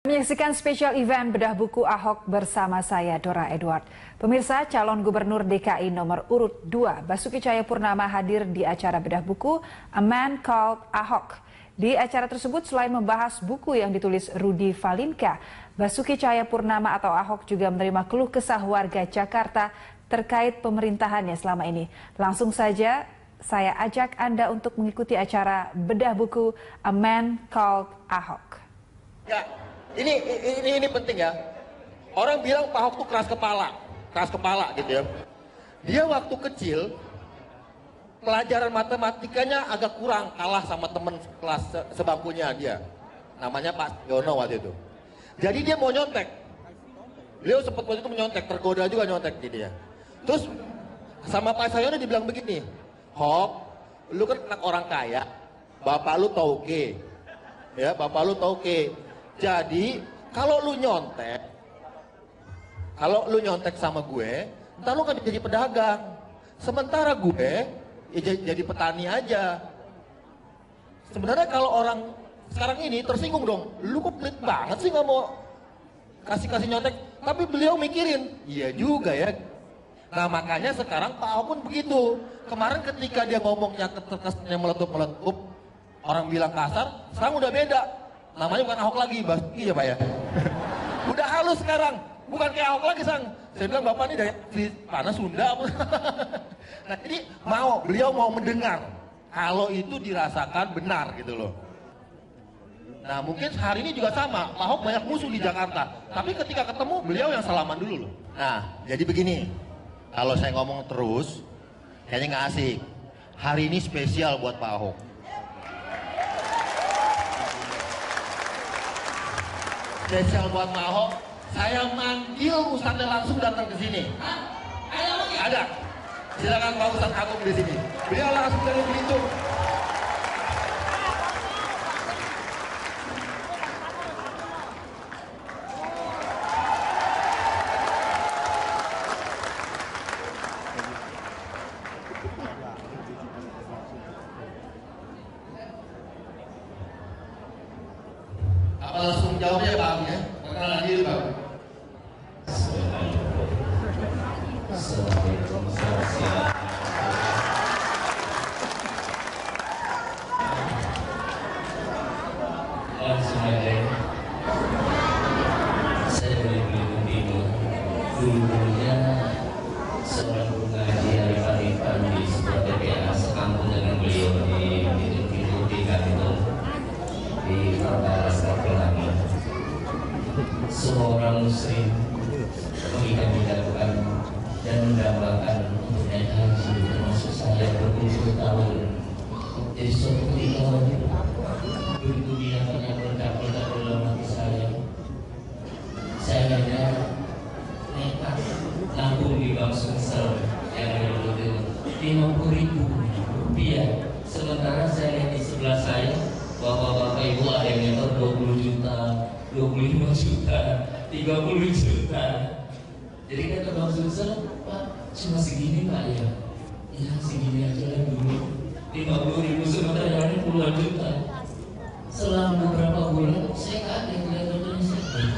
Menyaksikan spesial event bedah buku Ahok bersama saya Dora Edward. Pemirsa, calon gubernur DKI nomor urut 2 Basuki Cahayapurnama hadir di acara bedah buku A Man Called Ahok. Di acara tersebut selain membahas buku yang ditulis Rudy Valinka, Basuki Cahayapurnama atau Ahok juga menerima keluh kesah warga Jakarta terkait pemerintahannya selama ini. Langsung saja saya ajak Anda untuk mengikuti acara bedah buku A Man Called Ahok. Ya. Ini penting ya. Orang bilang Pak Ahok tuh keras kepala gitu ya. Dia waktu kecil pelajaran matematikanya agak kurang, kalah sama temen kelas sebangkunya dia. Namanya Pak Yono waktu itu. Jadi dia mau nyontek. Beliau sempat waktu itu menyontek, tergoda juga nyontek jadi ya. Terus sama Pak Sayono dibilang begini, Hok, lu kan anak orang kaya, bapak lu tauke, ya bapak lu tauke. Jadi kalau lu nyontek sama gue, ntar lu kan jadi pedagang. Sementara gue ya jadi petani aja. Sebenarnya kalau orang sekarang ini tersinggung dong, lu kok pelit banget sih nggak mau kasih nyontek. Tapi beliau mikirin, iya juga ya. Nah makanya sekarang Pak Ahok pun begitu. Kemarin ketika dia ngomongnya keterkesannya meletup-meletup, orang bilang kasar, sekarang udah beda. Namanya bukan Ahok lagi, Basuki ya Pak ya. Udah halus sekarang, bukan kayak Ahok lagi sang. Saya bilang Bapak ini dari mana Sunda. Nah jadi beliau mau mendengar kalau itu dirasakan benar gitu loh. Nah mungkin hari ini juga sama, Pak Ahok banyak musuh di Jakarta. Tapi ketika ketemu beliau yang salaman dulu loh. Nah jadi begini, kalau saya ngomong terus kayaknya nggak asik. Hari ini spesial buat Pak Ahok. Spesial buat Pak Ahok, saya manggil Ustadznya langsung datang ke sini. Ada. Silakan Pak Ustadz Agung di sini. Beliau langsung dari Belitung. Apa langsung jawabnya Pak Agung ya? Perkenalan diri Pak Agung. Langsung aja. Saya dari Belitung Timur. Dulunya seorang pengaji Arif-Arifan di sebuah TPA sekampung dengan beliau di Belitung Timur di Kantor di Kota Pelangi. Seorang muslim mengidam-idamkan dan mendambakan untuk naik haji, termasuk saya berpuluh tahun. Jadi suatu ketika begitu dia banyak meledak-ledak dalam hati saya hanya nekat nabung di bank Sumsel yang ada di Rp50.000. Sementara saya lihat di sebelah saya bapak-bapak ibu ada yang nyetor 20 juta, 25 juta, 30 juta. Jadi kata Bang Sumsel, Pak cuma segini Pak ya? Ya segini aja lah dulu, 50.000 sementara yang lain puluhan juta. Selang beberapa bulan saya kaget lihat saya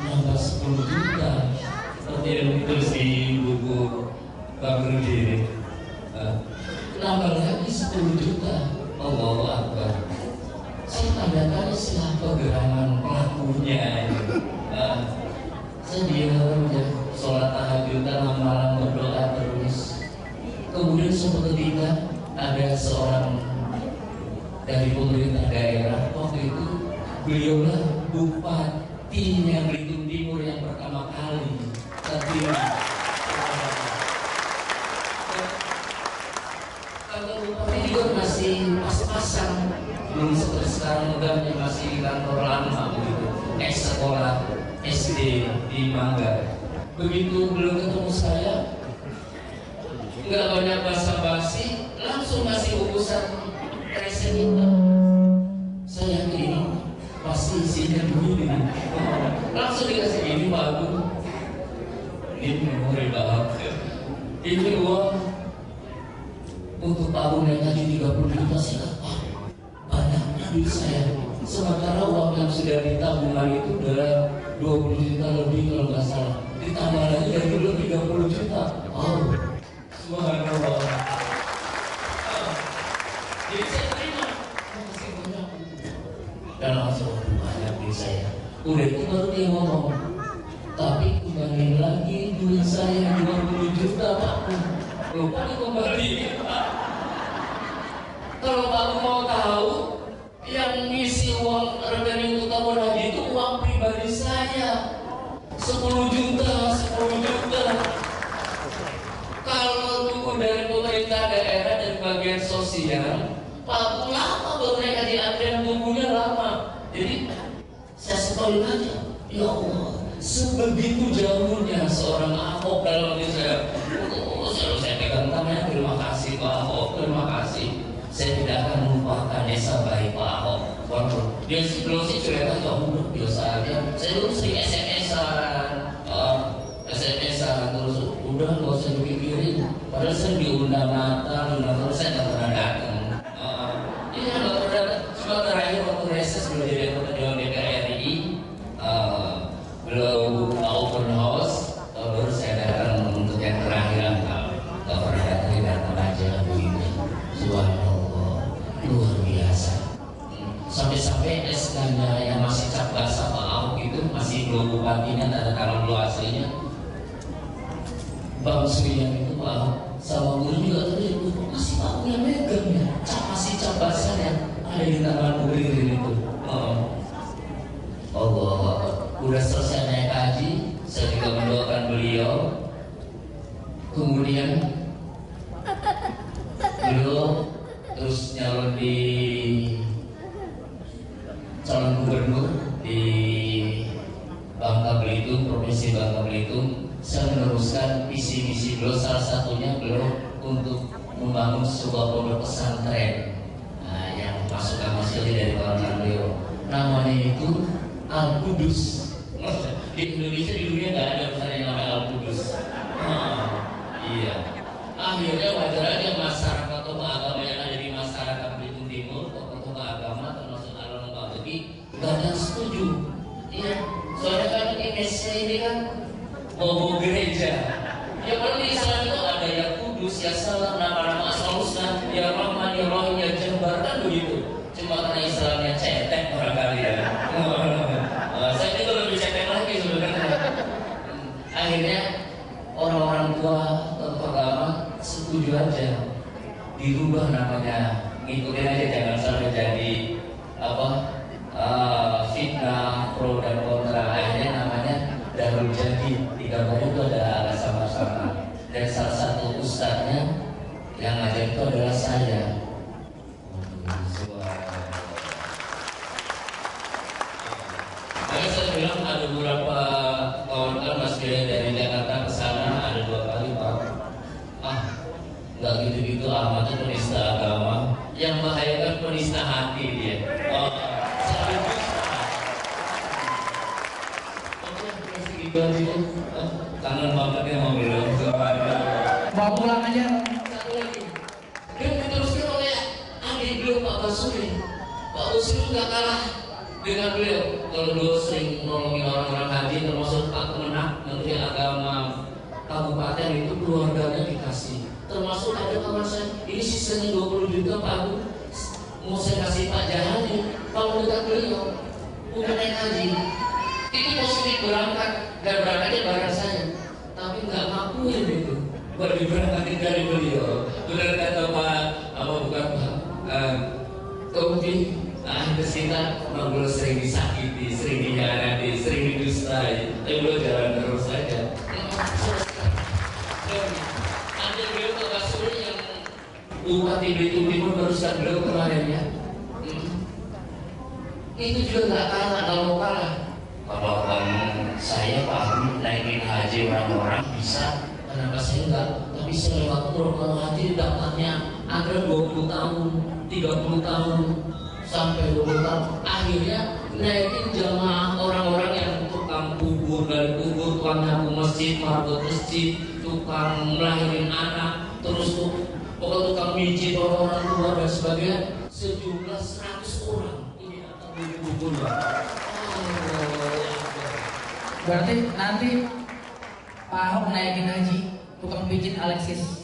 nambah 10 juta seperti yang ditulis di buku Bang Rudy. Nambah lagi 10 juta. Allahu Akbar. Saya tanyakan siapa gerangan pelakunya ini. Saya diam ya, sholat tahajudan malam berdoa terus. Kemudian suatu ketika ada seorang dari pemerintah daerah, waktu itu beliaulah bupatinya Belitung Timur yang pertama kali terpilih. Kantor bupati juga masih pas-pasan, belum seperti sekarang udahnya masih kantor lama begitu. Sekolah SD di Manggar. Begitu belum ketemu saya, nggak banyak basa-basi, langsung ngasih urusan resen itu. Saya yakin ini pasti isinya begini. Langsung dikasih ini Pak Agung. Ini memori Pak Agung. Ini uang untuk Pak Agung naik haji 30 juta. Saya banyak duit saya. Sementara uang yang sudah ditabungan itu udah 20 juta lebih kalau nggak salah. Ditambah lagi dari dulu 30 juta. Oh, subhanallah. Jadi saya terima. Masih banyak. Dan langsung banyak di saya. Udah itu baru dia ngomong. Tapi kembali lagi duit saya 20 juta Pak. Lupa dikembaliin Pak. Kalau Pak mau tahu, yang ngisi uang rekening utama haji itu uang pribadi saya 10 juta. Kalau tunggu dari pemerintah daerah dan bagian sosial, Pak lama buat mereka di antrian tunggunya lama. Jadi saya setelin aja, ya Allah, sebegitu jauhnya seorang Ahok dalam hati saya. Selalu saya pegang tangannya, terima kasih Pak Ahok, terima kasih. Saya tidak akan melupakan desa baik Pak Ahok. Walaupun dia sebelum sih cerita ya udah biasa aja. Saya dulu sering SMS-an terus udah nggak usah dipikirin. Padahal saya diundang Natal, terus saya nggak pernah datang. Iya nggak pernah datang. Cuma terakhir waktu reses belum jadi anggota Dewan DPR RI, belum open house, baru saya datang untuk yang terakhir. Nggak pernah datang aja begini. Subhanallah, luar biasa. Sampai-sampai SK-nya yang masih cap basah Pak Ahok itu masih belum bupatinya, ada tangan lu aslinya. Bang Suyang itu Pak Ahok sama guru juga tadi masih Pak yang megang ya, masih cap basah ya, ada di tangan Muhyiddin itu. Allah, udah selesai naik haji, saya juga mendoakan beliau. Kemudian beliau terus nyalon di calon gubernur di Bangka Belitung, provinsi Bangka Belitung. Saya meneruskan visi-misi beliau, salah satunya beliau untuk membangun sebuah pondok pesantren yang masuk masih dari kawan beliau. Namanya itu Al Qudus. Di Indonesia, di dunia nggak ada pesantren yang namanya Al Qudus. Iya. Akhirnya wajar aja masyarakat tokoh agama yang ada di masyarakat Belitung Timur, tokoh-tokoh agama termasuk Alon Bambeki, gak ada setuju. Iya, soalnya kan Indonesia ini kan mau gereja. Ya kalau di Islam itu ada ya Kudus, ya Salam, nama-nama Asmaul Husna, ya Rahman, ya Rahim, ya Jabbar, kan begitu. Cuma karena Islamnya cetek barangkali ya. Saya itu lebih cetek lagi sebenarnya. Akhirnya orang-orang tua tokoh agama setuju aja dirubah namanya, ngikutin aja, jangan sampai jadi fitnah pro dan kontra. Akhirnya namanya Darul Jadid. Di gambar itu ada alasan sama, dan salah satu ustadznya yang ngajar itu adalah saya. Makanya saya bilang ada beberapa kawan-kawan Mas Gaya dari Jakarta ke sana ada 2 kali Pak. Nggak gitu-gitu amat, itu penista agama. Yang membahayakan penista hati dia. Kangen banget ya mau bilang mau pulang aja. Satu lagi, dan diteruskan oleh adik beliau Pak Basuri. Pak Basuri nggak kalah dengan beliau. Kalau beliau sering nolongin orang-orang haji, termasuk Pak Kemenak Menteri Agama Kabupaten itu, keluarganya dikasih. Termasuk ada kawan saya, ini sisanya 20 juta Pak Agung, mau saya kasih Pak Jahani. Kalau dekat beliau udah naik haji, itu positif berangkat, dan berangkatnya bareng saya, tapi nggak ngakuin itu baru diberangkatin dari beliau. Benar kata Pak bukan Pak Tompi, kita ngobrol sering disakiti, sering dihianati, sering didustai, tapi beliau jalan terus saja. Ada beliau Pak Basuri yang Bupati Belitung Timur barusan beliau kemarin ya, itu juga nggak kalah, kalau mau kalah. Kalau saya Pak naikin haji orang-orang bisa, kenapa saya enggak? Tapi saya lewat program haji daftarnya ada 20 tahun, 30 tahun, sampai 20 tahun. Akhirnya naikin jamaah orang-orang yang tukang kubur dari kubur, tukang nyapu masjid, marbot masjid, tukang melahirin anak, terus pokoknya tukang mijit orang-orang tua dan sebagainya, sejumlah 100 orang. Ini akan 70. Berarti nanti Pak Ahok naikin haji tukang pijit Alexis.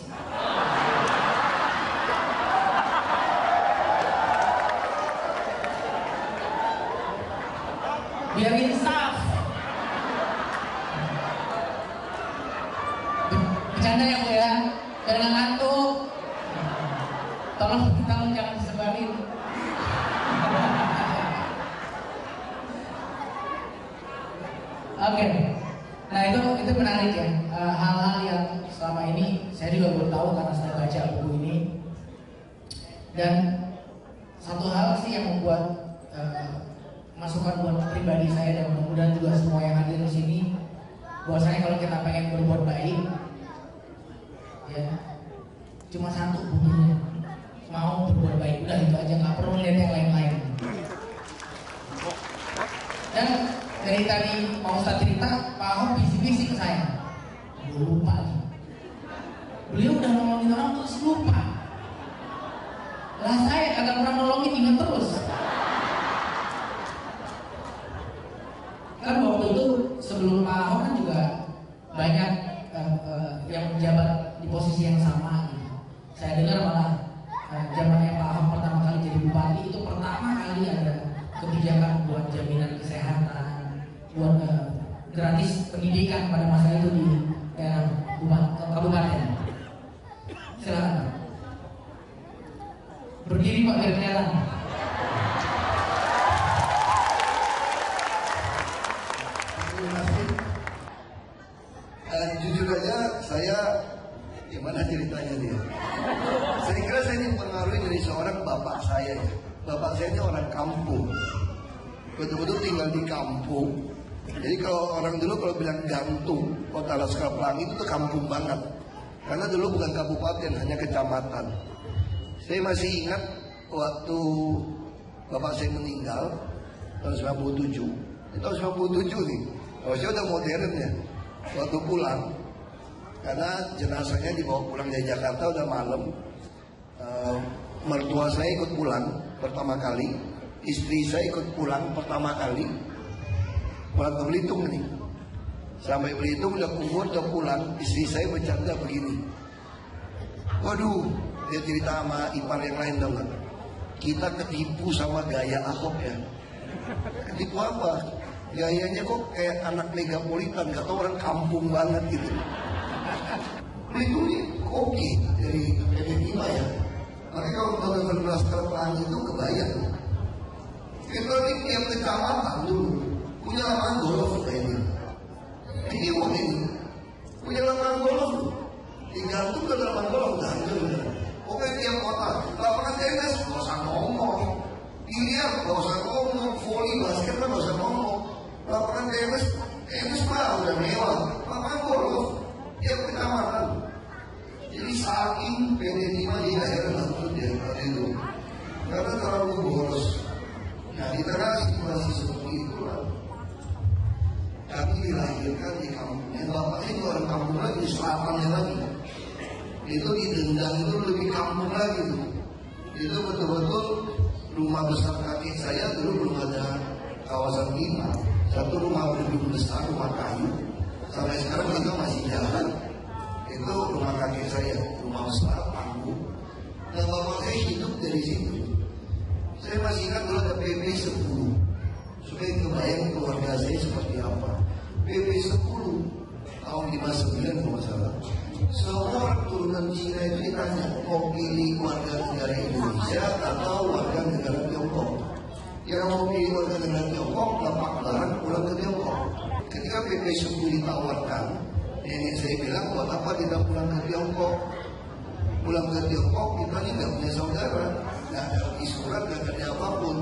Biar insaf. Bercanda ya Bu ya, jangan ngantuk. Tolong jangan disebarin. Oke, nah itu menarik ya, hal-hal yang selama ini saya juga baru tahu karena saya baca buku ini. Dan satu hal sih yang membuat masukan buat pribadi saya dan mudah-mudahan juga semua yang hadir di sini, bahwasanya kalau kita pengen berbuat baik, ya cuma satu butuhnya, mau berbuat baik, udah itu aja, nggak perlu lihat yang lain-lain. Dan dari tadi mau Ustaz cerita, Pak Ahok bisik-bisik ke saya, lupa nih, beliau udah nolongin orang terus lupa. Lah saya kagak pernah nolongin, ingat terus. Kan waktu itu sebelum Pak Ahok kan juga banyak yang menjabat di posisi yang sama gitu. Saya dengar malah zamannya Pak Ahok pertama kali jadi bupati itu pertama kali ada kebijakan buat jaminan kesehatan, buat gratis pendidikan pada masa itu di daerah kabupaten. Silakan berdiri Pak biar kelihatan. Jujur aja saya gimana ceritanya dia. Saya kira saya dipengaruhi dari seorang bapak saya. Bapak saya ini orang kampung, betul-betul tinggal di kampung. Jadi kalau orang dulu kalau bilang Gantung, Kota Laskar Pelangi itu tuh kampung banget. Karena dulu bukan kabupaten, hanya kecamatan. Saya masih ingat waktu bapak saya meninggal tahun 97. Di tahun 97 nih, saya udah modern ya. Waktu pulang, karena jenazahnya dibawa pulang dari Jakarta udah malam, mertua saya ikut pulang pertama kali, istri saya ikut pulang pertama kali, pulang ke Belitung nih. Sampai Belitung udah kumur, udah pulang, istri saya bercanda begini, waduh, dia cerita sama ipar yang lain dong, kita ketipu sama gaya Ahok ya. Ketipu apa? Gayanya kok kayak anak megapolitan, gak tau orang kampung banget gitu. Itu nih koki dari Bima ya. Makanya kalau tahun 2011 Pelangi itu kebayang. Kita ini tiap kecamatan dulu punya lapangan golf kayaknya. Ini punya lapangan golf. Digantung ke lapangan golf udah hancur. Pokoknya tiap kota lapangan tenis gak usah ngomong. Biliar gak usah ngomong. Voli basket gak usah ngomong. Lapangan tenis mah udah mewah. Lapangan golf tiap kecamatan. Jadi saking PT Bima di akhirnya bangkrut ya pada itu, karena terlalu boros. Nah di tengah situasi seperti itulah kami dilahirkan di kampungnya. Bapaknya itu orang kampung lagi, di selatannya lagi. Itu di Dendang itu lebih kampung lagi tuh. Itu betul-betul rumah besar kakek saya dulu belum ada kawasan Bima. Satu rumah gedung besar, rumah kayu. Sampai sekarang kita masih jalan. Itu rumah kakek saya, rumah besar, panggung. Dan bapak saya hidup dari situ. Saya masih ingat dulu ada PP 10. Supaya kebayang keluarga saya seperti apa. PP 10 tahun 59 kalau nggak salah. Semua orang turunan Cina itu ditanya, mau pilih warga negara Indonesia atau warga negara Tiongkok. Yang mau pilih warga negara Tiongkok, lapak barang pulang ke Tiongkok. Ketika PP 10 ditawarkan, nenek saya bilang, buat apa kita pulang ke Tiongkok? Pulang ke Tiongkok, kita ini nggak punya saudara, nggak ada surat, nggak ada apapun.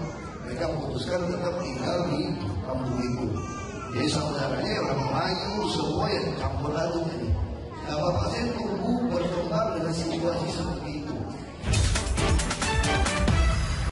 Mereka memutuskan tetap tinggal di kampung itu. Jadi saudaranya orang Melayu, semua yang campur aduk ini. Nah bapak saya tumbuh berkembang dengan situasi seperti